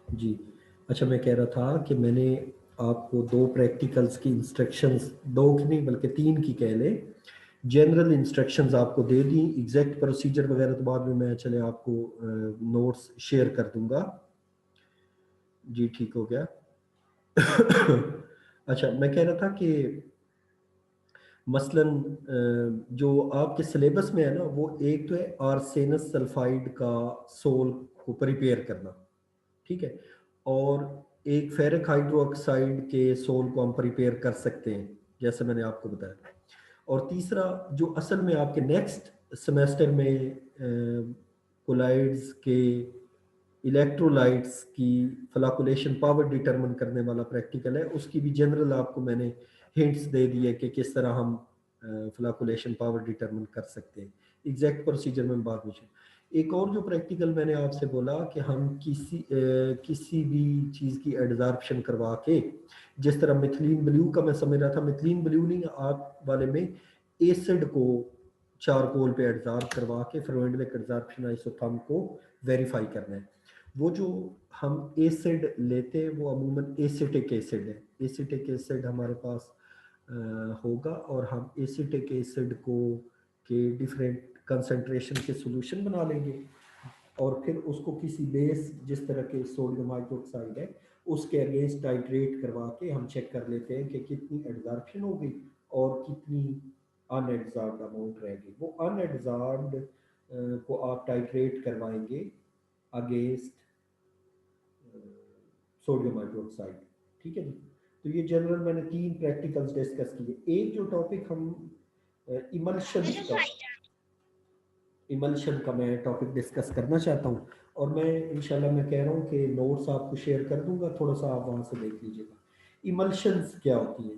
जी। अच्छा, मैं कह रहा था कि मैंने आपको 2 प्रैक्टिकल्स की इंस्ट्रक्शंस, 2 की नहीं बल्कि 3 की कह लें, जनरल इंस्ट्रक्शंस आपको दे दी। एग्जैक्ट प्रोसीजर वगैरह तो बाद में मैं चले आपको नोट्स शेयर कर दूंगा। जी, ठीक हो गया। अच्छा, मैं कह रहा था कि मसलन जो आपके सिलेबस में है ना, वो एक तो है आर्सेनस सल्फाइड का सोल को प्रिपेयर करना, ठीक है। और एक फेरिक हाइड्रोक्साइड के सोल को हम प्रिपेयर कर सकते हैं, जैसे मैंने आपको बताया। और तीसरा जो असल में आपके नेक्स्ट सेमेस्टर में कोलाइड्स के इलेक्ट्रोलाइट्स की फ्लैकुलेशन पावर डिटरमिन करने वाला प्रैक्टिकल है, उसकी भी जनरल आपको मैंने हिंट्स दे दिए कि किस तरह हम फ्लैकुलेशन पावर डिटरमिन कर सकते हैं। एग्जैक्ट प्रोसीजर में बाद में एक और जो प्रैक्टिकल मैंने आपसे बोला कि हम किसी भी चीज़ की एडजॉर्प्शन करवा के, जिस तरह मिथिलीन ब्लू का मैं समझ रहा था, मिथिलीन ब्लू नहीं, आप वाले में एसिड को चारकोल पे एडजॉर्ब करवा के फ्लोइंडलिक एडजॉर्प्शन आइसोथर्म को वेरीफाई करना है। वो जो हम एसिड लेते हैं वो अमूमन एसिटिक एसिड है। एसिटिक एसिड हमारे पास होगा, और हम एसिटिक एसिड को के डिफरेंट कंसंट्रेशन के सॉल्यूशन बना लेंगे, और फिर उसको किसी बेस, जिस तरह के सोडियम हाइड्रोक्साइड है, उसके अगेंस्ट टाइट्रेट करवा के हम चेक कर लेते हैं कि कितनी एडजॉर्प्शन हो गई और कितनी अनएडजॉर्ब्ड अमाउंट रह गई। वो अनएडजॉर्ब्ड को आप टाइट्रेट करवाएंगे अगेंस्ट सोडियम हाइड्रोक्साइड, ठीक है जी। तो ये जनरल मैंने 3 प्रैक्टिकल्स डिस्कस किए। एक जो टॉपिक हम इमल्शंस का इमल्शन का मैं टॉपिक डिस्कस करना चाहता हूँ, और मैं इंशाल्लाह मैं कह रहा हूँ कि नोट्स आपको शेयर कर दूंगा, थोड़ा सा आप वहाँ से देख लीजिएगा। इमल्शंस क्या होती है?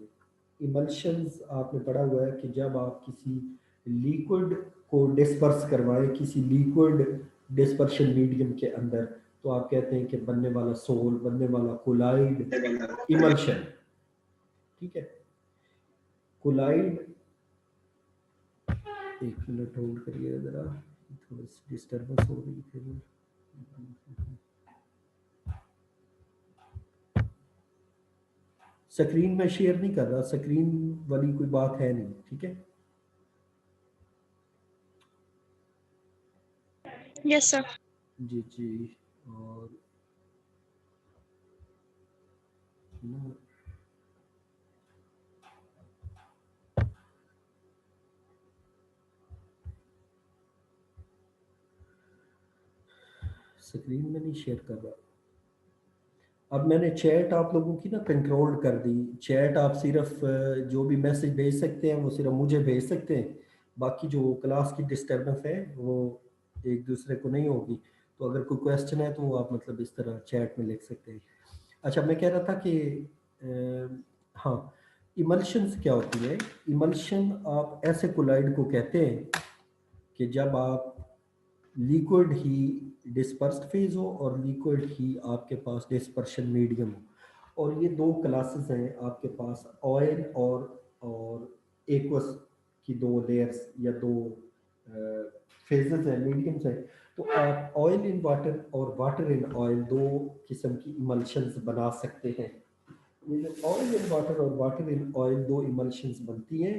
इमल्शंस आपने पढ़ा हुआ है कि जब आप किसी लिक्विड को डिस्पर्स करवाएं किसी लिक्विड डिस्पर्शन मीडियम के अंदर, तो आप कहते हैं कि बनने वाला सोल, बनने वाला कोलाइड इमल्शन, ठीक है। कोलाइड, एक मिनट होल्ड करिए ज़रा, थोड़ी सी डिस्टर्बेंस हो रही है फिर। स्क्रीन में शेयर नहीं कर रहा, स्क्रीन वाली कोई बात है नहीं, ठीक है। Yes sir. जी जी। और ना, स्क्रीन में नहीं शेयर कर रहा। अब मैंने चैट आप लोगों की ना कंट्रोल कर दी। चैट आप सिर्फ जो भी मैसेज भेज सकते हैं वो सिर्फ मुझे भेज सकते हैं, बाकी जो क्लास की डिस्टर्बेंस है वो एक दूसरे को नहीं होगी। तो अगर कोई क्वेश्चन है तो वो आप मतलब इस तरह चैट में लिख सकते हैं। अच्छा, मैं कह रहा था कि हाँ, इमल्शंस क्या होती है? इमल्शन आप ऐसे कोलाइड को कहते हैं कि जब आप लिक्विड ही डिस्पर्स्ड फेज हो और लिक्विड ही आपके पास डिस्पर्शन मीडियम हो। और ये 2 क्लासेस हैं आपके पास, ऑयल और एक्वस की 2 लेयर्स या 2 फेजेस हैं, मीडियम्स हैं। तो आप ऑयल इन वाटर और वाटर इन ऑयल 2 किस्म की इमल्शंस बना सकते हैं। ये जो ऑयल इन वाटर और वाटर इन ऑयल 2 इमल्शंस बनती हैं,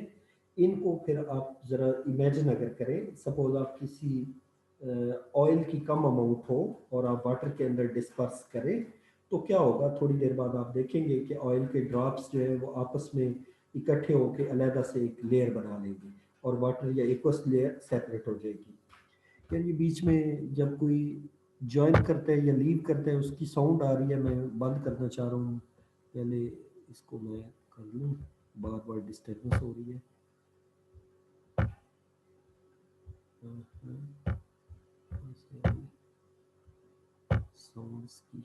इनको फिर आप ज़रा इमेजिन अगर करें, सपोज आप किसी ऑयल की कम अमाउंट हो और आप वाटर के अंदर डिस्पर्स करें, तो क्या होगा? थोड़ी देर बाद आप देखेंगे कि ऑयल के ड्रॉप्स जो है वो आपस में इकट्ठे होकर अलहदा से एक लेयर बना लेंगे, और वाटर या एक्वस लेयर सेपरेट हो जाएगी। यार ये बीच में जब कोई ज्वाइन करता है या लीव करता है उसकी साउंड आ रही है, मैं बंद करना चाह रहा हूँ। पहले इसको मैं कर लूँ, बार बार डिस्टर्बेंस हो रही है। साउंड्स की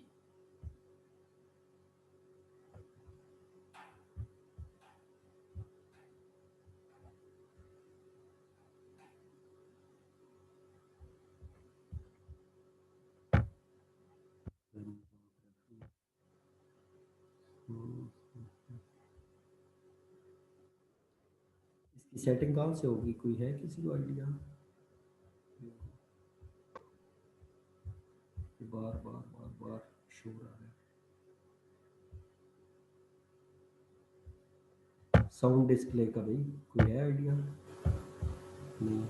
इसकी सेटिंग कहाँ से होगी? कोई है किसी को आइडिया? बार बार बार शोर आ रहा है। साउंड डिस्प्ले का भाई कोई है आइडिया? नहीं।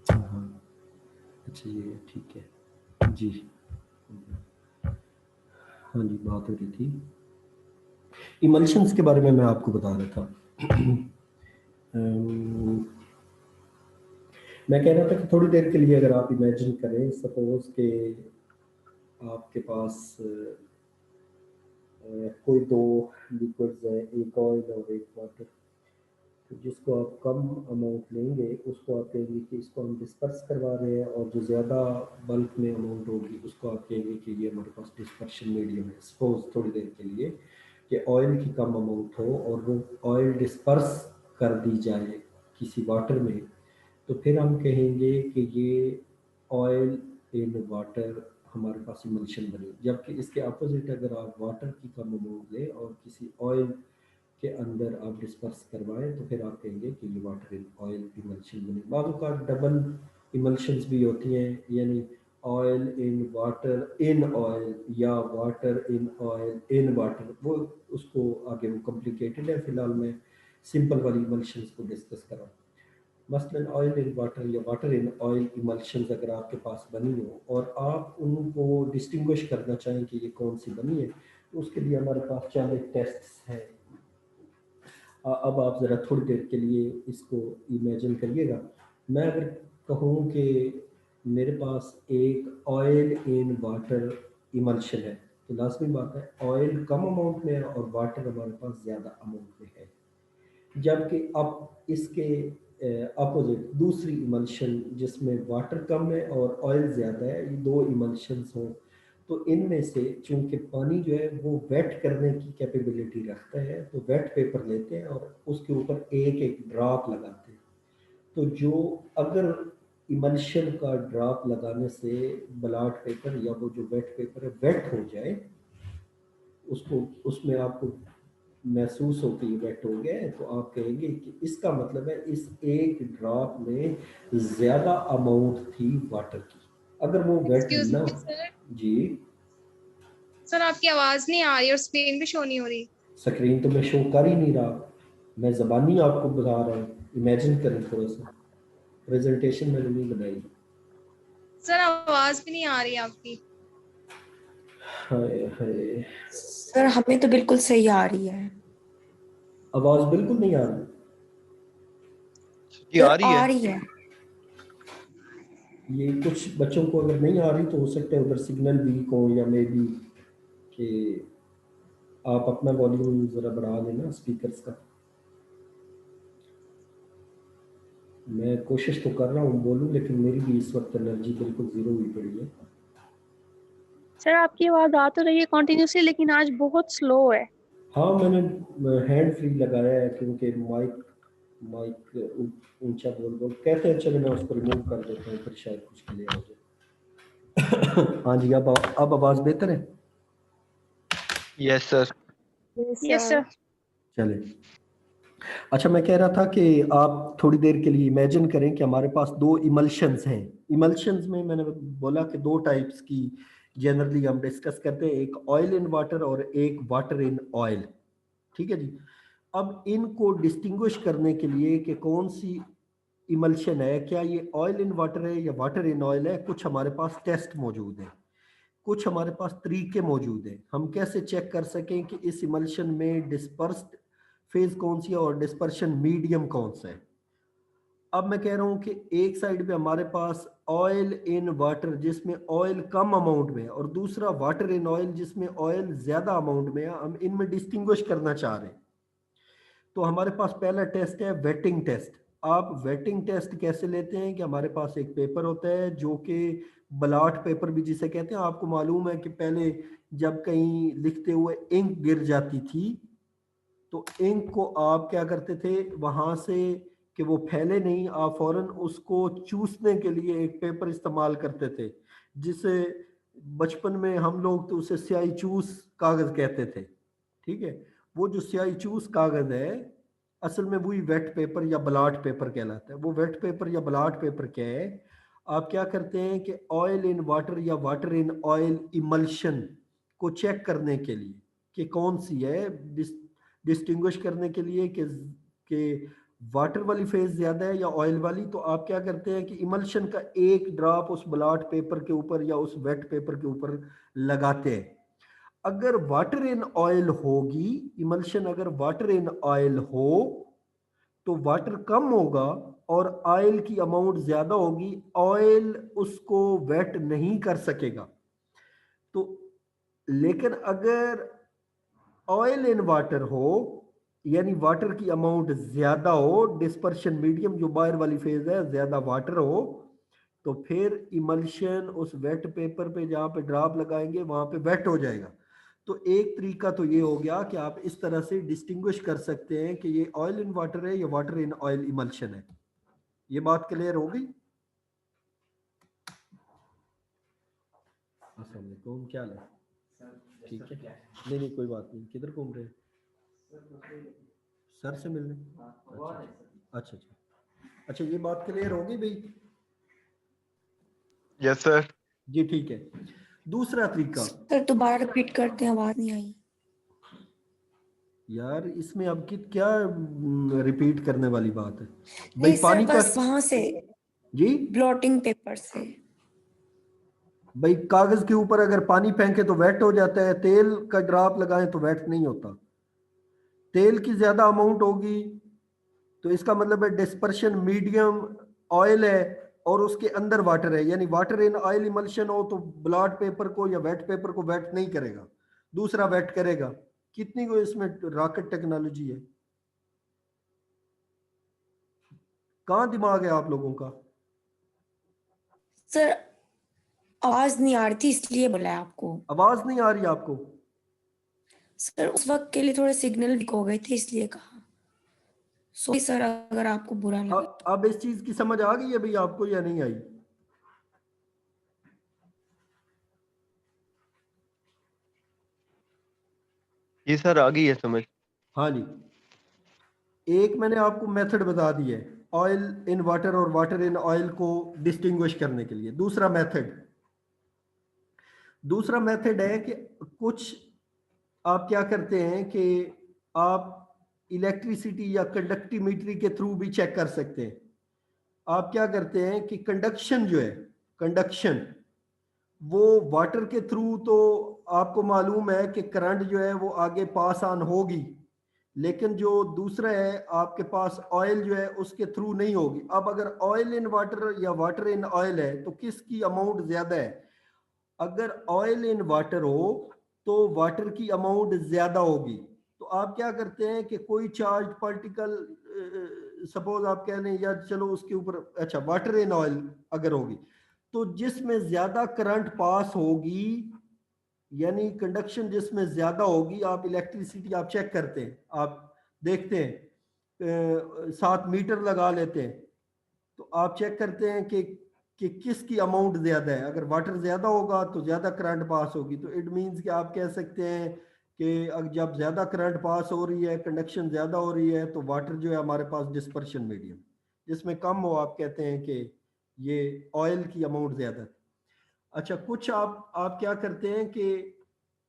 हाँ, अच्छा ये ठीक है जी। हाँ जी, बात हो रही थी इमल्शंस के बारे में, मैं आपको बता रहा था। मैं कह रहा था कि थोड़ी देर के लिए अगर आप इमेजिन करें, सपोज के आपके पास कोई दो लिक्विड्स है, एक ऑयल और एक वाटर। तो जिसको आप कम अमाउंट लेंगे उसको आप कहेंगे कि इसको हम डिस्पर्स करवा रहे हैं, और जो ज़्यादा बल्क में अमाउंट होगी उसको आप कहेंगे कि ये हमारे पास डिस्पर्शन मीडियम है। सपोज थोड़ी देर के लिए कि ऑयल की कम अमाउंट हो और वो ऑयल डिस्पर्स कर दी जाए किसी वाटर में, तो फिर हम कहेंगे कि ये ऑयल इन वाटर हमारे पास इमल्शन बनी। जबकि इसके अपोजिट अगर आप वाटर की कम अमाउंट लें और किसी ऑयल के अंदर आप डिस्पर्स करवाएं, तो फिर आप कहेंगे कि ये वाटर इन ऑयल इमल्शन बनी। बाज़ औक़ात डबल इमल्शंस भी होती हैं, यानी oil in water in oil या water in oil in water. वो उसको आगे वो कॉम्प्लिकेटेड है, फिलहाल मैं सिंपल वाली इमल्शंस को डिस्कस कर रहा हूँ। मसलन ऑयल इन वाटर या वाटर इन ऑयल इमल्शंस अगर आपके पास बनी हो और आप उनको डिस्टिंग्विश करना चाहें कि ये कौन सी बनी है, तो उसके लिए हमारे पास चंद टेस्ट्स हैं। अब आप ज़रा थोड़ी देर के लिए इसको इमेजिन करिएगा। मैं अगर कहूँ कि मेरे पास एक ऑयल इन वाटर इमल्शन है, तो लाजमी बात है ऑयल कम अमाउंट में है और वाटर हमारे पास ज़्यादा अमाउंट में है। जबकि अब इसके अपोजिट दूसरी इमल्शन जिसमें वाटर कम है और ऑयल ज़्यादा है, ये दो इमल्शंस हों, तो इनमें से चूंकि पानी जो है वो वेट करने की कैपेबिलिटी रखता है, तो वेट पेपर लेते हैं और उसके ऊपर एक एक ड्रॉप लगाते हैं। तो जो अगर इमल्शन का ड्रॉप लगाने से ब्लॉट पेपर या वो जो वेट पेपर है वेट हो जाए, उसको उसमें आपको महसूस हो कि ये वेट हो गया है, तो आप कहेंगे कि इसका मतलब है इस एक ड्रॉप में ज़्यादा अमाउंट थी वाटर की। अगर वो वेट एक्सक्यूज ना मी सर। जी सर आपकी आवाज नहीं आ रही और स्क्रीन भी शो नहीं हो रही। स्क्रीन तो मैं शो कर ही नहीं रहा, मैं ज़बानी आपको बता रहा हूँ। इमेजिन करें थोड़ा सा, प्रेजेंटेशन मैंने नहीं बनाई। सर आवाज भी नहीं आ रही आपकी। हाय हाय, सर हमें तो बिल्कुल सही आ रही है। आवाज़ बिल्कुल नहीं आ रही। जी आ रही है। आ रही है। ये कुछ बच्चों को अगर नहीं आ रही तो हो सकता है उधर सिग्नल वीक हो, या मे बी कि आप अपना वॉल्यूम ज़रा बढ़ा लेना स्पीकर्स का। मैं कोशिश तो कर रहा हूँ बोलूँ, लेकिन मेरी भी इस वक्त एनर्जी बिल्कुल ज़ीरो हुई पड़ी है। सर आपकी आवाज आ तो रही है कंटिन्यूसली, लेकिन आज बहुत स्लो है। हाँ, मैंने हैंड फ्री लगाया है क्योंकि माइक माइक ऊंचा बोल बोल कहते हैं। चलो मैं उसको रिमूव कर देता हूँ, फिर शायद कुछ क्लियर हो जाए। हाँ जी, अब आवाज़ बेहतर है। Yes sir. Yes sir. चले, अच्छा मैं कह रहा था कि आप थोड़ी देर के लिए इमेजिन करें कि हमारे पास दो इमल्शंस हैं। इमल्शंस में मैंने बोला कि दो टाइप्स की जनरली हम डिस्कस करते हैं, एक ऑयल इन वाटर और एक वाटर इन ऑयल। ठीक है जी। अब इनको डिस्टिंग्विश करने के लिए कि कौन सी इमल्शन है, क्या ये ऑयल इन वाटर है या वाटर इन ऑयल है, कुछ हमारे पास टेस्ट मौजूद हैं, कुछ हमारे पास तरीके मौजूद हैं। हम कैसे चेक कर सकें कि इस इमल्शन में डिस्पर्स्ड फेज कौन सी है और डिस्पर्शन मीडियम कौन सा है। अब मैं कह रहा हूं कि एक साइड पे हमारे पास ऑयल इन वाटर जिसमें ऑयल कम अमाउंट में है, और दूसरा वाटर इन ऑयल जिसमें ऑयल ज्यादा अमाउंट में है। हम इनमें डिस्टिंग्विश करना चाह रहे हैं। तो हमारे पास पहला टेस्ट है वेटिंग टेस्ट। आप वेटिंग टेस्ट कैसे लेते हैं कि हमारे पास एक पेपर होता है जो कि ब्लॉट पेपर भी जिसे कहते हैं। आपको मालूम है कि पहले जब कहीं लिखते हुए इंक गिर जाती थी तो इंक को आप क्या करते थे वहां से कि वो फैले नहीं, आप फौरन उसको चूसने के लिए एक पेपर इस्तेमाल करते थे, जिसे बचपन में हम लोग तो उसे स्याही चूस कागज कहते थे। ठीक है, वो जो स्याही चूस कागज है असल में वही वेट पेपर या ब्लॉट पेपर कहलाता है। वो वेट पेपर या ब्लॉट पेपर क्या है, आप क्या करते हैं कि ऑयल इन वाटर या वाटर इन ऑयल इमल्शन को चेक करने के लिए कि कौन सी है, डिस्टिंग्विश करने के लिए कि वाटर वाली फेज ज्यादा है या ऑयल वाली, तो आप क्या करते हैं कि इमल्शन का एक ड्रॉप उस ब्लॉट पेपर के ऊपर या उस वेट पेपर के ऊपर लगाते हैं। अगर वाटर इन ऑयल होगी, इमल्शन अगर वाटर इन ऑयल हो तो वाटर कम होगा और ऑयल की अमाउंट ज्यादा होगी, ऑयल उसको वेट नहीं कर सकेगा। तो लेकिन अगर ऑयल इन वाटर हो यानी वाटर की अमाउंट ज्यादा हो, डिस्पर्शन मीडियम जो बाहर वाली फेज है ज्यादा वाटर हो, तो फिर इमल्शन उस वेट पेपर पे जहां पे ड्रॉप लगाएंगे वहां पे वेट हो जाएगा। तो एक तरीका तो ये हो गया कि आप इस तरह से डिस्टिंग्विश कर सकते हैं कि ये ऑयल इन वाटर है या वाटर इन ऑयल इमल्शन है। ये बात क्लियर होगी? अस्सलाम वालेकुम, क्या हाल है? ठीक है, नहीं नहीं कोई बात नहीं। किधर घूम रहे हैं? सर से मिलने? अच्छा अच्छा अच्छा, ये बात क्लियर होगी भाई? Yes sir. जी ठीक है। दूसरा तरीका सर दोबारा रिपीट करते हैं, आवाज नहीं आई। यार इसमें अब की क्या रिपीट करने वाली बात है भाई? नहीं सर, पानी का बस वहां से जी ब्लॉटिंग पेपर से। भाई, कागज के ऊपर अगर पानी फेंके तो वेट हो जाता है, तेल का ड्रॉप लगाएं तो वेट नहीं होता। तेल की ज्यादा अमाउंट होगी तो इसका मतलब है डिस्पर्शन मीडियम ऑयल है और उसके अंदर वाटर है, यानी वाटर इन ऑयल इमल्शन हो तो ब्लॉट पेपर को या वेट पेपर को वेट नहीं करेगा, दूसरा वेट करेगा। कितनी को इसमें रॉकेट टेक्नोलॉजी है, कहां दिमाग है आप लोगों का? सर आवाज नहीं आ रही थी इसलिए बोला है आपको। आवाज नहीं आ रही आपको? सर उस वक्त के लिए थोड़े सिग्नल वीक हो गए थे इसलिए कहा। सॉरी सर अगर आपको बुरा लगा। अब इस चीज की समझ आ गई है भाई आपको या नहीं आई? जी सर, आ गई है समझ। हाँ जी, एक मैंने आपको मेथड बता दी है ऑयल इन वाटर और वाटर इन ऑयल को डिस्टिंग्विश करने के लिए। दूसरा मेथड है कि कुछ आप क्या करते हैं कि आप इलेक्ट्रिसिटी या कंडक्टिविटी के थ्रू भी चेक कर सकते हैं। आप क्या करते हैं कि कंडक्शन जो है, कंडक्शन वो वाटर के थ्रू तो आपको मालूम है कि करंट जो है वो आगे पास ऑन होगी, लेकिन जो दूसरा है आपके पास ऑयल जो है उसके थ्रू नहीं होगी। अब अगर ऑयल इन वाटर या वाटर इन ऑयल है तो किसकी अमाउंट ज्यादा है? अगर ऑयल इन वाटर हो तो वाटर की अमाउंट ज्यादा होगी। तो आप क्या करते हैं कि कोई चार्ज पार्टिकल सपोज आप कह लें या चलो उसके ऊपर, अच्छा वाटर इन ऑयल अगर होगी तो जिसमें ज्यादा करंट पास होगी यानी कंडक्शन जिसमें ज्यादा होगी, आप इलेक्ट्रिसिटी आप चेक करते हैं, आप देखते हैं 7 मीटर लगा लेते हैं तो आप चेक करते हैं कि किसकी अमाउंट ज्यादा है। अगर वाटर ज्यादा होगा तो ज्यादा करंट पास होगी, तो इट मींस कि आप कह सकते हैं कि जब ज्यादा करंट पास हो रही है, कंडक्शन ज्यादा हो रही है, तो वाटर जो है हमारे पास डिस्पर्शन मीडियम, जिसमें कम हो आप कहते हैं कि ये ऑयल की अमाउंट ज्यादा है। अच्छा, कुछ आप क्या करते हैं कि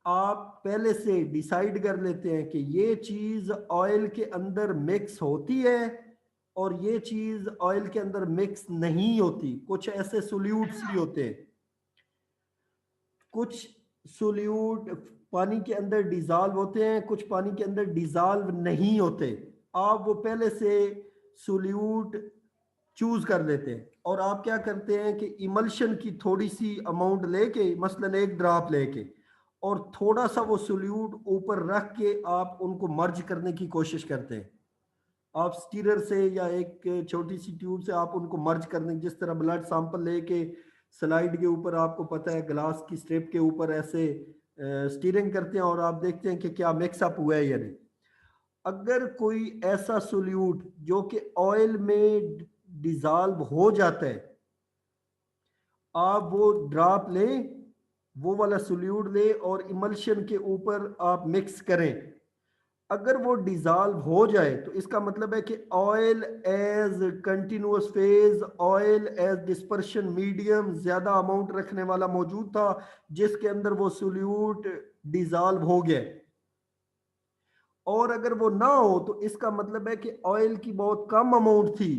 आप पहले से डिसाइड कर लेते हैं कि ये चीज ऑयल के अंदर मिक्स होती है और ये चीज ऑयल के अंदर मिक्स नहीं होती। कुछ ऐसे सोल्यूट्स भी होते हैं, कुछ सोल्यूट पानी के अंदर डिजॉल्व होते हैं, कुछ पानी के अंदर डिजॉल्व नहीं होते। आप वो पहले से सोल्यूट चूज कर लेते हैं और आप क्या करते हैं कि इमल्शन की थोड़ी सी अमाउंट लेके, मसलन 1 ड्रॉप लेके और थोड़ा सा वो सोल्यूट ऊपर रख के आप उनको मर्ज करने की कोशिश करते हैं। आप स्टीरर से या एक छोटी सी ट्यूब से आप उनको मर्ज कर दें, जिस तरह ब्लड सैंपल लेके स्लाइड के ऊपर आपको पता है ग्लास की स्ट्रिप के ऊपर ऐसे स्टीरिंग करते हैं और आप देखते हैं कि क्या मिक्सअप हुआ है या नहीं। अगर कोई ऐसा सोल्यूट जो कि ऑयल में डिजॉल्व हो जाता है, आप वो ड्रॉप लें, वो वाला सोल्यूट लें और इमल्शन के ऊपर आप मिक्स करें। अगर वो डिजॉल्व हो जाए तो इसका मतलब है कि oil as continuous phase, oil as dispersion medium ज्यादा अमाउंट रखने वाला मौजूद था जिसके अंदर वो सोल्यूट डिजॉल्व हो गया। और अगर वो ना हो तो इसका मतलब है कि ऑयल की बहुत कम अमाउंट थी,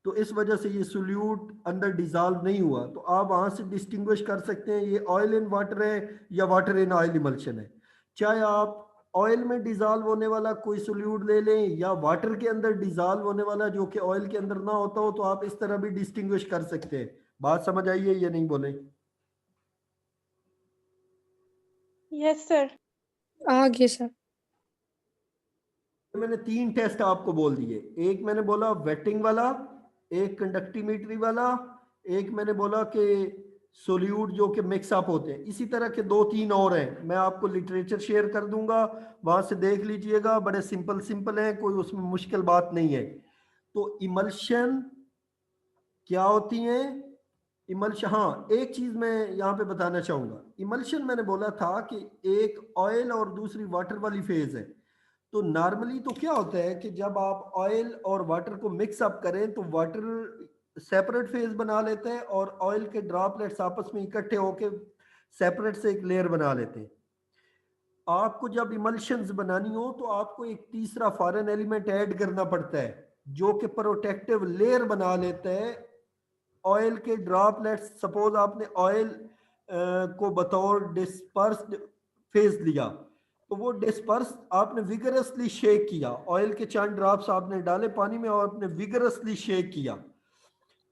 तो इस वजह से ये सोल्यूट अंदर डिजॉल्व नहीं हुआ। तो आप वहां से डिस्टिंग्विश कर सकते हैं ये ऑयल इन वाटर है या वाटर इन ऑयल इमल्शन है। चाहे आप ऑयल में डिजॉल्व होने वाला कोई सोल्यूट ले लें या वाटर के अंदर डिजॉल्व होने वाला जो कि ऑयल के अंदर ना होता हो, तो आप इस तरह भी डिस्टिंग्विश कर सकते हैं। बात समझ आई है या नहीं बोले? Yes sir. आगे सर। मैंने 3 टेस्ट आपको बोल दिए, एक मैंने बोला वेटिंग वाला, एक कंडक्टिमीट्री वाला, एक मैंने बोला कि सोल्यूट जो कि मिक्सअप होते हैं। इसी तरह के 2-3 और हैं, मैं आपको लिटरेचर शेयर कर दूंगा, वहां से देख लीजिएगा। बड़े सिंपल सिंपल हैं, कोई उसमें मुश्किल बात नहीं है। तो इमल्शन क्या होती है? इमल्शन, हाँ एक चीज मैं यहाँ पे बताना चाहूंगा। इमल्शन मैंने बोला था कि एक ऑयल और दूसरी वाटर वाली फेज है। तो नॉर्मली तो क्या होता है कि जब आप ऑयल और वाटर को मिक्स अप करें तो वाटर सेपरेट फेज बना लेते हैं और ऑयल के ड्रॉपलेट्स आपस में इकट्ठे होकर सेपरेट से एक लेयर बना लेते हैं। आपको जब इमल्शंस बनानी हो तो आपको एक तीसरा फॉरेन एलिमेंट ऐड करना पड़ता है जो कि प्रोटेक्टिव लेयर बना लेता है ऑयल के ड्रॉपलेट्स। सपोज आपने ऑयल को बतौर डिस्पर्स्ड फेज लिया, तो वो डिस्पर्स आपने विगरसली शेक किया, ऑयल के चंद ड्रॉप्स आपने डाले पानी में और आपने विगरसली शेक किया।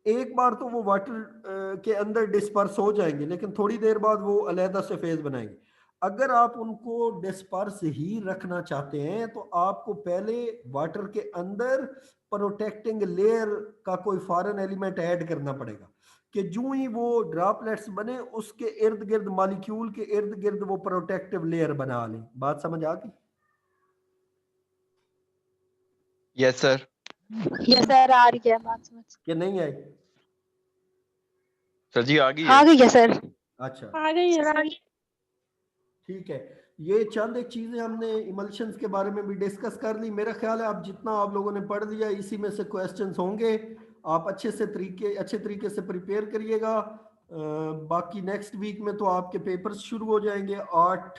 एक बार तो वो वाटर के अंदर डिस्पर्स हो जाएंगे, लेकिन थोड़ी देर बाद वो अलहदा से फेज बनाएंगे। अगर आप उनको डिस्पर्स ही रखना चाहते हैं तो आपको पहले वाटर के अंदर प्रोटेक्टिंग लेयर का कोई फॉरेन एलिमेंट ऐड करना पड़ेगा कि जो ही वो ड्रॉपलेट्स बने उसके इर्द गिर्द, मॉलिक्यूल के इर्द गिर्द वो प्रोटेक्टिव लेयर बना लें। बात समझ आ गई? Yes sir. यस सर, आ रही है बात समझ। कि नहीं आई? सर जी आ गई आ है। गई है सर। अच्छा आ गई है सर। ठीक है। ये चंद एक चीजें हमने इमल्शंस के बारे में भी डिस्कस कर ली। मेरा ख्याल है आप जितना आप लोगों ने पढ़ लिया इसी में से क्वेश्चंस होंगे। आप अच्छे तरीके से प्रिपेयर करिएगा। बाकी नेक्स्ट वीक में तो आपके पेपर्स शुरू हो जाएंगे 8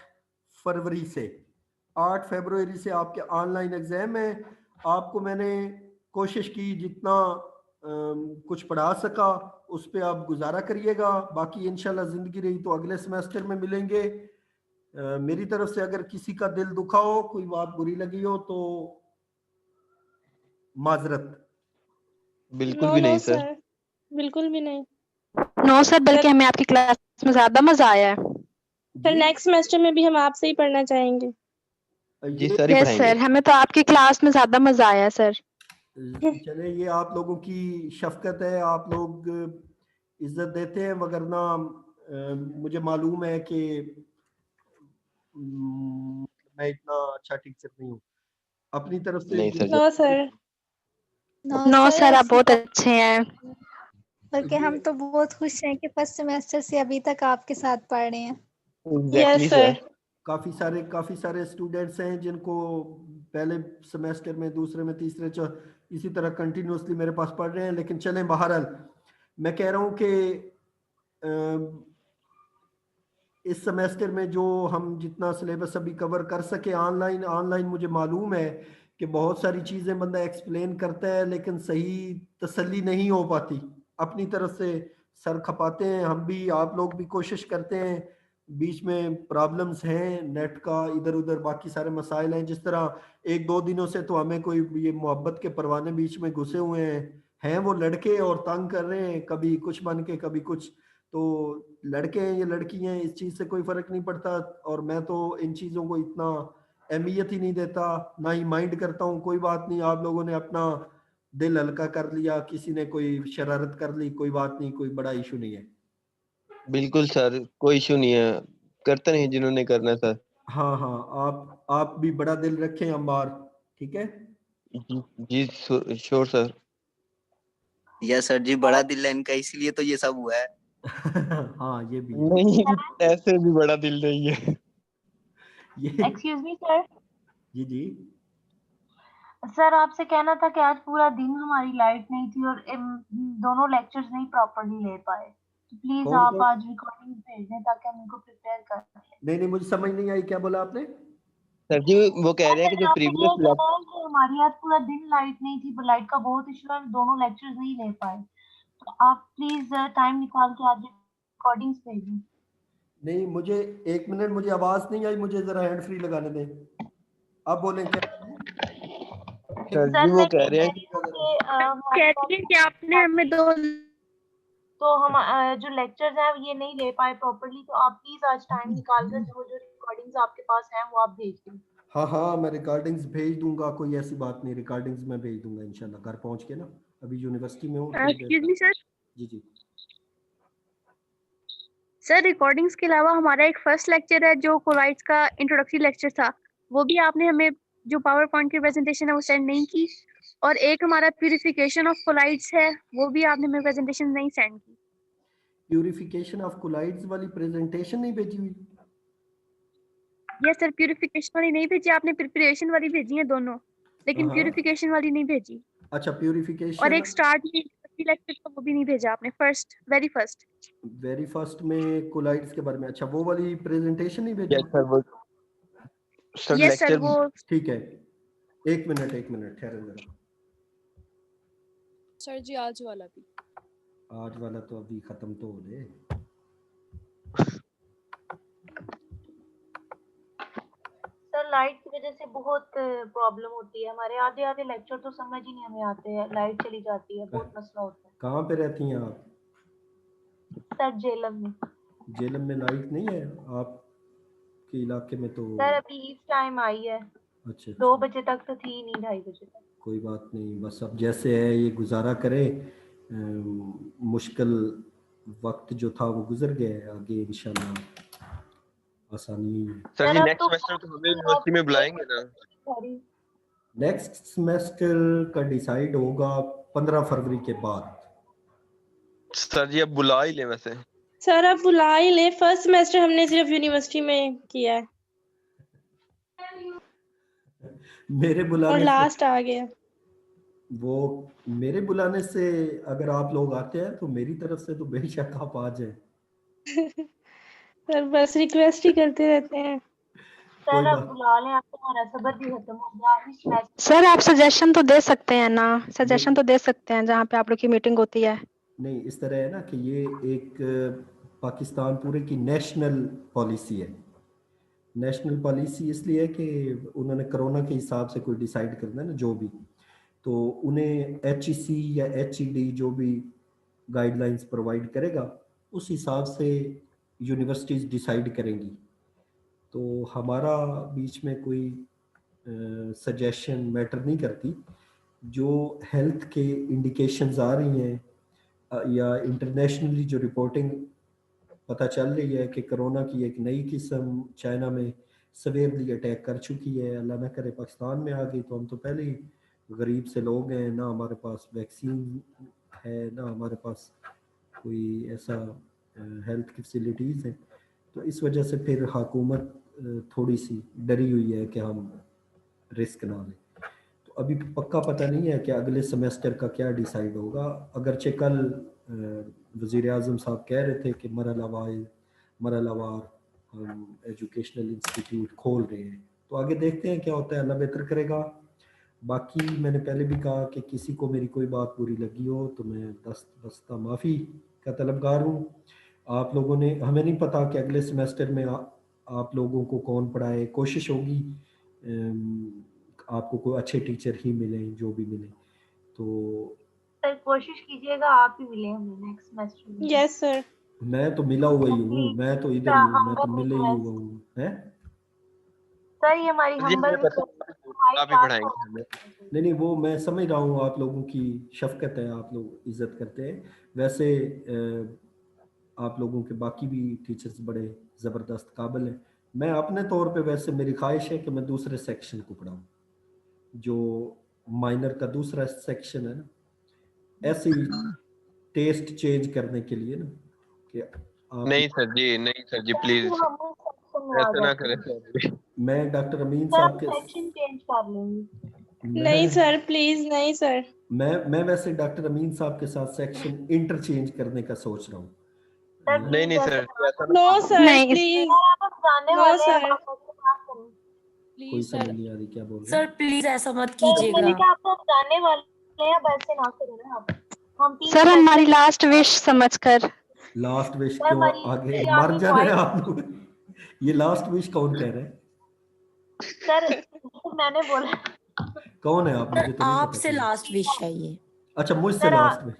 फरवरी से। 8 फरवरी से आपके ऑनलाइन एग्जाम है। आपको मैंने कोशिश की जितना कुछ पढ़ा सका उस पर आप गुजारा करिएगा। बाकी इंशाल्लाह जिंदगी रही तो अगले सेमेस्टर में मिलेंगे। मेरी तरफ से अगर किसी का दिल दुखा हो, कोई बात बुरी लगी हो तो माजरत। बिल्कुल भी नहीं सर। बिल्कुल भी नहीं। नो सर, बल्कि हमें आपकी क्लास में ज्यादा मजा आया है सर। जी नेक्स्ट सेमेस्टर में भी हम आपसे ही पढ़ना चाहेंगे। जी ये सर ही यस पढ़ाएंगे। सर, हमें तो आपकी क्लास में ज्यादा मजा आया सर। चले, ये आप लोगों की शफकत है, आप लोग इज्जत देते हैं, वगरना मुझे मालूम है कि मैं इतना अच्छा टीचर नहीं हूँ। अपनी तरफ से नहीं sir ji. No sir. No sir आप ऐसी बहुत बात अच्छे हैं। बल्कि हम तो बहुत खुश हैं कि फर्स्ट सेमेस्टर से अभी तक आपके साथ पढ़ रहे हैं। Exactly yes sir. सर। काफी सारे स्टूडेंट्स हैं जिनको पहले सेमेस्टर में, दूसरे में, तीसरे इसी तरह कंटिन्यूसली मेरे पास पढ़ रहे हैं। लेकिन चलें, बहरहाल मैं कह रहा हूँ कि इस सेमेस्टर में जो हम जितना सिलेबस अभी कवर कर सके ऑनलाइन मुझे मालूम है कि बहुत सारी चीज़ें बंदा एक्सप्लेन करता है लेकिन सही तसल्ली नहीं हो पाती। अपनी तरफ से सर खपाते हैं हम भी, आप लोग भी कोशिश करते हैं। बीच में प्रॉब्लम्स हैं नेट का, इधर उधर बाकी सारे मसाइल हैं। जिस तरह 1-2 दिनों से तो हमें कोई ये मोहब्बत के परवाने बीच में घुसे हुए हैं वो लड़के और तंग कर रहे हैं, कभी कुछ बन के कभी कुछ। तो लड़के हैं या लड़की हैं इस चीज़ से कोई फ़र्क नहीं पड़ता, और मैं तो इन चीज़ों को इतना अहमियत ही नहीं देता, ना ही माइंड करता हूँ। कोई बात नहीं, आप लोगों ने अपना दिल हल्का कर लिया, किसी ने कोई शरारत कर ली, कोई बात नहीं, कोई बड़ा इशू नहीं है। बिल्कुल सर, कोई इशू नहीं है, करते नहीं जिन्होंने करना है सर। हाँ हाँ, आप भी बड़ा दिल रखें अम्बार, ठीक है। जी जी श्योर सर। यस सर जी, बड़ा दिल है इनका, इसीलिए तो ये सब हुआ है। हाँ ये भी है। नहीं, ऐसे भी बड़ा दिल नहीं है। ये एक्सक्यूज मी सर। जी जी। सर आपसे कहना था कि आज पूरा दिन हमारी लाइट नहीं थी और दोनों लेक्चर्स नहीं प्रॉपर्ली ले पाए, तो प्लीज कौन आप कौन? आज रिकॉर्डिंग भेज दें ताकि हम इनको प्रिपेयर कर सकें। नहीं मुझे समझ नहीं आई, क्या बोला आपने? सर जी वो कह रहे हैं कि जो आपने ये प्रीवियस कहा है कि हमारी आज पूरा दिन लाइट नहीं थी, लाइट का बहुत इशू है, दोनों लेक्चर्स नहीं ले पाए, तो आप प्लीज टाइम निकाल के आज रिकॉर्डिंग्स भेजें। नहीं मुझे, एक मिनट, मुझे आवाज नहीं आई, मुझे जरा हैंड फ्री लगाने दें। आप बोलें क्या? सर सर जी वो मैं कह रहे हैं कहती है कि आपने हमें तो हम जो लेक्चर्स हैं ये नहीं ले पाए प्रॉपर्ली, तो आप प्लीज आज टाइम निकाल कर जो जो रिकॉर्डिंग्स आपके पास हैं वो आप भेज दें। हाँ हाँ, मैं रिकॉर्डिंग्स भेज दूंगा, कोई ऐसी बात नहीं, रिकॉर्डिंग्स मैं भेज दूंगा इंशाल्लाह घर पहुंच के ना। अभी यूनिवर्सिटी में हूँ। Excuse me sir. जी जी। सर रिकॉर्डिंग्स के अलावा हमारा एक फर्स्ट लेक्चर है जो कोलाइड्स का इंट्रोडक्टरी लेक्चर था, वो भी आपने हमें जो पावर पॉइंट की प्रेजेंटेशन है वो सेंड नहीं की, और एक हमारा प्यूरिफिकेशन ऑफ कोलाइड्स है वो भी आपने हमें प्रेजेंटेशन नहीं सेंड की। प्यूरिफिकेशन ऑफ कोलाइड्स वाली प्रेजेंटेशन नहीं भेजी हुई? यस सर, प्यूरिफिकेशन वाली नहीं भेजी आपने, प्रिपरेशन वाली भेजी है दोनों, लेकिन हाँ। प्यूरिफिकेशन वाली नहीं भेजी। अच्छा, और प्यूरिफिकेशन एक स्टार्ट में लेक्चर था वो भी नहीं भेजा आपने, वेरी फर्स्ट में कोलाइड्स के बारे में। अच्छा, वो वाली प्रेजेंटेशन नहीं भेजी? यस सर वो सर यस सर लेक्चर वो। ठीक है, एक मिनट ठहरे जरा। सर जी आज वाला भी। आज वाला तो अभी खत्म तो हो गए। सर लाइट की वजह से बहुत प्रॉब्लम होती है, हमारे आधे आधे लेक्चर तो समझ ही नहीं हमें आते हैं, लाइट चली जाती है, बहुत मसला होता है। कहाँ पे रहती हैं आप? सर जेलम में। जेलम में लाइट नहीं है आपके इलाके में? तो सर अभी इस टाइम आई है। अच्छा 2 बजे तक तो थी नहीं, 2:30 बजे तक। कोई बात नहीं, बस अब जैसे है ये गुजारा करें। मुश्किल वक्त जो था वो गुजर गया है, आगे इंशाल्लाह आसानी। सर जी नेक्स्ट सेमेस्टर तो हमें यूनिवर्सिटी में बुलाएंगे ना? नेक्स्ट सेमेस्टर का डिसाइड होगा 15 फरवरी के बाद। सर जी अब बुला ही ले वैसे। सर आप बुला ही ले, फर्स्ट सेमेस्टर हमने सिर्फ यूनिवर्सिटी में किया है मेरे बुलाने और लास्ट आ गया। वो मेरे बुलाने से अगर आप लोग आते हैं तो मेरी तरफ से तो बेशक आप आ जाए। सर बस रिक्वेस्ट ही करते रहते हैं। सर आप बुला लें, आपको हमारा सब्र भी खत्म हो गया। सर आप सजेशन तो दे सकते हैं ना, सजेशन तो दे सकते हैं जहाँ पे आप लोग की मीटिंग होती है। नहीं, इस तरह है ना कि ये एक पाकिस्तान पूरे की नेशनल पॉलिसी है। नेशनल पॉलिसी इसलिए है कि उन्होंने कोरोना के हिसाब से कोई डिसाइड करना है ना जो भी, तो उन्हें HEC या HED जो भी गाइडलाइंस प्रोवाइड करेगा उस हिसाब से यूनिवर्सिटीज़ डिसाइड करेंगी। तो हमारा बीच में कोई सजेशन मैटर नहीं करती। जो हेल्थ के इंडिकेशंस आ रही हैं या इंटरनेशनली जो रिपोर्टिंग पता चल रही है कि कोरोना की एक नई किस्म चाइना में सवेरली अटैक कर चुकी है, अल्लाह ना करे पाकिस्तान में आ गई तो हम तो पहले ही गरीब से लोग हैं, ना हमारे पास वैक्सीन है ना हमारे पास कोई ऐसा हेल्थ की फैसिलिटीज़ है। तो इस वजह से फिर हुकूमत थोड़ी सी डरी हुई है कि हम रिस्क ना लें। तो अभी पक्का पता नहीं है कि अगले सेमेस्टर का क्या डिसाइड होगा। अगरचे कल वज़ीर आज़म साहब कह रहे थे कि मरहलावार हम एजुकेशनल इंस्टीट्यूट खोल रहे हैं, तो आगे देखते हैं क्या होता है, अल्लाह बेहतर करेगा। बाकी मैंने पहले भी कहा कि किसी को मेरी कोई बात बुरी लगी हो तो मैं दस्ता माफ़ी का तलबगार हूँ। आप लोगों ने, हमें नहीं पता कि अगले सेमेस्टर में आप लोगों को कौन पढ़ाए। कोशिश होगी आपको कोई अच्छे टीचर ही मिले, जो भी मिले तो सर कोशिश कीजिएगा आप ही मिले हमें नेक्स्ट सेमेस्टर में। Yes sir. मैं तो मिला हुआ ही हूँ, मैं तो इधर ही हूँ, मैं तो मिले ही हुआ हूँ। हैं सर ये हमारी जी, हम्बल हमें पता है, आप ही पढ़ाएंगे हमें। नहीं वो मैं समझ रहा हूँ, आप लोगों की शफकत है, आप लोग इज्जत करते हैं। वैसे आप लोगों के बाकी भी टीचर्स बड़े ज़बरदस्त काबिल हैं। मैं अपने तौर पे वैसे मेरी ख्वाहिश है कि मैं दूसरे सेक्शन को पढ़ाऊँ, जो माइनर का दूसरा सेक्शन है ना, ऐसे ही टेस्ट चेंज करने के लिए ना कि आप। नहीं सर जी, नहीं सर जी, प्लीज हम सेक्शन में आ ऐसा ना जाते करें हैं। सर जी। मैं डॉक्टर अमीन सर हम साहब के सेक्शन चेंज कर लेंगे। नहीं मैं सर, प्लीज नहीं सर। मैं वैसे डॉक्टर अमीन साहब के साथ सेक्शन इंटरचेंज करने का सोच रहा हूँ। सर अ, नहीं नहीं प्लीज सर, ऐसा ना नो सर, नहीं प्लीज सर आप अब जाने नो वाले हैं, सर, आप ऐसे क्या करें? कोई प्लीज समझ सर, नहीं आ रही क्या बोल रहे सर हैं। प्लीज ऐसा मत सर मैंने कीजिएगा। कहा आप तो अब जाने वाले हैं, अब ऐसे ना करें ना आप। हम 3 सर हमारी सेमेस्टर लास्ट विश समझकर। लास्ट विश सर क्यों, हमारी आगे मर आगे जाना है ख्वाहिश आप लोग। ये लास्ट विश कौन कह रहे हैं? सर मैंने बोला कौन है आप, सर मुझे तो नहीं पता आपसे कौन है। लास्ट विश है ये। अच्छा मुझसे sir last wish.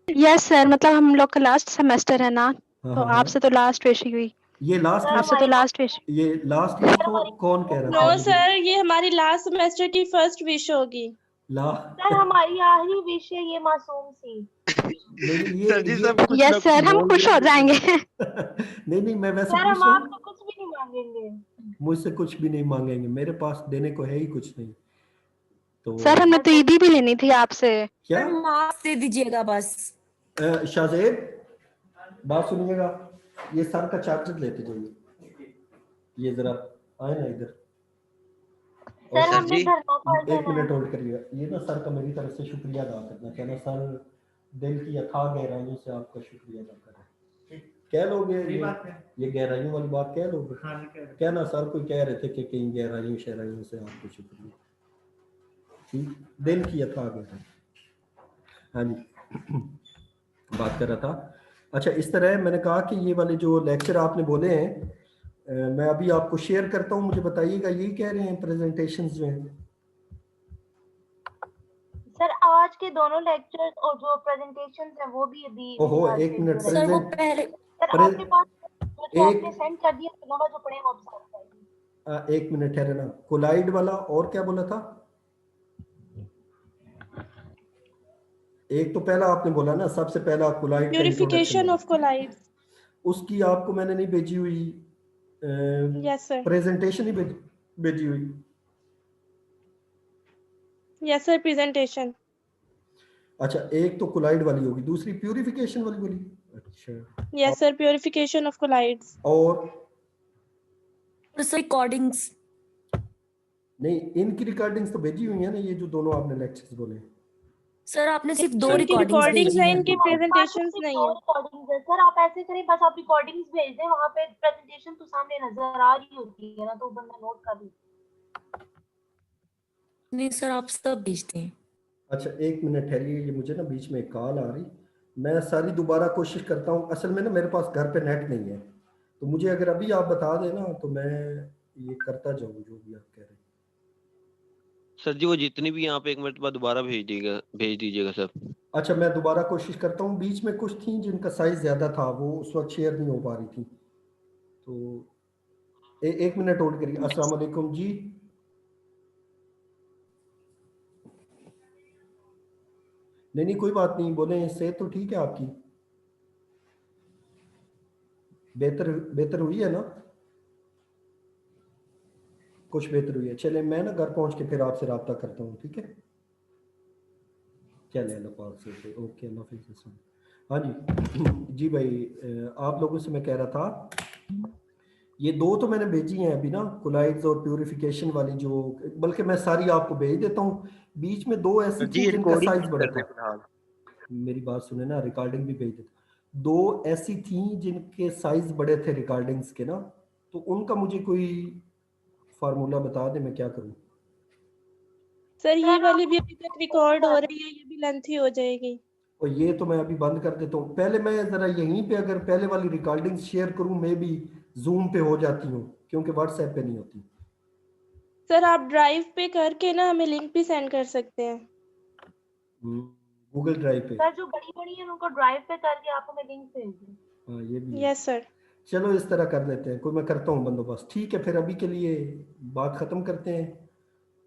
Yes sir, मतलब हम लोग का लास्ट सेमेस्टर है ना, हाँ तो हाँ आपसे हाँ, तो लास्ट विश ही हुई। ये लास्ट सर विश, आपसे तो हमारी लास्ट विश। ये लास्ट विश सर हमारी कौन कह रहा था नो मुझे? सर, ये हमारी लास्ट सेमेस्टर की फर्स्ट विश होगी। ला सर हमारी आखिरी विश है ये मासूम सी। नहीं नहीं सर जी, ये सब कुछ ना यस कुछ सर, हम बोल खुश रहे हो हैं। जाएंगे। नहीं नहीं मैं वैसे सर पूछ हम रहा आपसे हूँ, कुछ भी नहीं मांगेंगे। मुझसे कुछ भी नहीं मांगेंगे, मेरे पास देने को है ही कुछ नहीं। तो सर हमने तो ईदी भी लेनी थी आपसे। क्या सर मार्क्स दे दीजिएगा बस। शाहजेब बात सुनिएगा, ये सर का चार्जर लेते जाइए, ये जरा आए ना इधर। और सर सर हमने जी, धरना कर एक देना है। मिनट होल्ड करिएगा, ये ना सर का मेरी तरफ से शुक्रिया अदा करना, कहना सर दिल की अथाह गहराइयों से आपका शुक्रिया अदा कर रहे हैं। कह लोगे ये गहराइयों वाली बात कह लोगे? कहना सर कोई कह रहे थे कि कहीं गहराइयों शहराइयों से आपको शुक्रिया, ठीक, दिल की अथाह गहराई। हाँ जी बात कर रहा था। अच्छा इस तरह मैंने कहा कि ये वाले जो लेक्चर आपने बोले हैं, मैं अभी आपको शेयर करता हूँ, मुझे बताइएगा यही कह रहे हैं प्रेजेंटेशंस जो हैं। सर आज के दोनों लेक्चर्स और जो प्रेजेंटेशंस हैं वो भी अभी ओहो मेरे ख्याल एक से मिनट, जो सर वो प्रेजेंट पहले सर आपके पास जो आपने एक सेंड कर दिया अलावा जो पड़े हैं वो आप साथ करेंगे। एक मिनट है ना, कोलाइड वाला और क्या बोला था? एक तो पहला आपने बोला ना, सबसे पहला कोलाइड का इंट्रोडक्शन प्यूरिफिकेशन वाला, ऑफ कोलाइड्स। उसकी आपको मैंने नहीं भेजी हुई, यस सर, प्रेजेंटेशन ही भेजी हुई। Yes sir, presentation. अच्छा एक तो कोलाइड वाली होगी, दूसरी प्यूरिफिकेशन वाली बोली। अच्छा yes sir, purification of colloids. और सर रिकॉर्डिंग्स। नहीं इनकी रिकॉर्डिंग्स तो भेजी हुई है ना, ये जो दोनों आपने लेक्चर्स बोले। सर आपने सिर्फ 2 इनकी रिकॉर्डिंग्स रिकॉर्डिंग्स भेजी हैं, हैं। इनकी प्रेजेंटेशंस नहीं है। रिकॉर्डिंग्स है सर, आप ऐसे करें बस आप रिकॉर्डिंग्स भेज दें, वहाँ पे प्रेजेंटेशन तो सामने नजर आ रही होती है ना, तो बंदा नोट कर ले। नहीं सर आप सब भेजते हैं। अच्छा एक मिनट ठहरिए, ये मुझे ना बीच में एक कॉल आ रही, मैं सारी दोबारा कोशिश करता हूँ। असल में ना मेरे पास घर पे नेट नहीं है, तो मुझे अगर अभी आप बता देना तो मैं ये करता जाऊँ जो भी आप कह रहे हैं। सर जी वो जितनी भी यहाँ पे एक मिनट बाद दोबारा भेज दीजिएगा सर। अच्छा मैं दोबारा कोशिश करता हूँ, बीच में कुछ थी जिनका साइज ज़्यादा था वो उस वक्त शेयर नहीं हो पा रही थी, तो एक मिनट होल्ड करिए। अस्सलाम वालेकुम जी। नहीं नहीं कोई बात नहीं, बोले सेहत तो ठीक है आपकी, बेहतर बेहतर हुई है ना? कुछ बेहतर हुई है, चले मैं ना घर पहुंच के फिर आपसे रब्ता करता हूँ, ठीक है? चले अल्लाह पाक से, ओके अल्लाह हाफिज़। हाँ जी जी भाई, आप लोगों से मैं कह रहा था, ये दो तो मैंने भेजी हैं अभी ना, कोलाइड्स और प्यूरिफिकेशन वाली, जो बल्कि मैं सारी आपको भेज देता हूँ। बीच में दो ऐसी सर थी जी जिनका रिकॉर्डिंग साइज बड़ा कर रहे था, फिलहाल। मेरी बात सुने ना, रिकॉर्डिंग भी भेज देता। दो ऐसी थी जिनके साइज बड़े थे रिकॉर्डिंग्स के ना, तो उनका मुझे कोई फार्मूला बता दे, मैं क्या करूँ? सर ये वाली भी अभी तक रिकॉर्ड हो रही है, ये भी लेंथी हो जाएगी। और ये तो मैं अभी बंद कर देता हूँ, पहले मैं ज़रा यहीं पे अगर पहले वाली रिकॉर्डिंग शेयर करूँ, मे भी जूम पे हो जाती हूँ, क्योंकि व्हाट्सएप पे नहीं होती। सर आप ड्राइव पे करके ना हमें लिंक भी सेंड कर सकते हैं। गूगल ड्राइव पे। सर जो बड़ी बड़ी है उनको ड्राइव पे करके आप हमें लिंक भेज दें। हाँ ये भी है। Yes sir. चलो इस तरह कर लेते हैं, कोई मैं करता हूँ बंदोबस्त। ठीक है, फिर अभी के लिए बात ख़त्म करते हैं।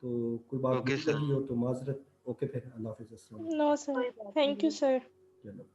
तो कोई बात ओके बुरी सर। लगी हो तो माजरत। ओके, फिर अल्लाह हाफिज़, अस्सलाम वालेकुम। No sir, thank you sir. चलो।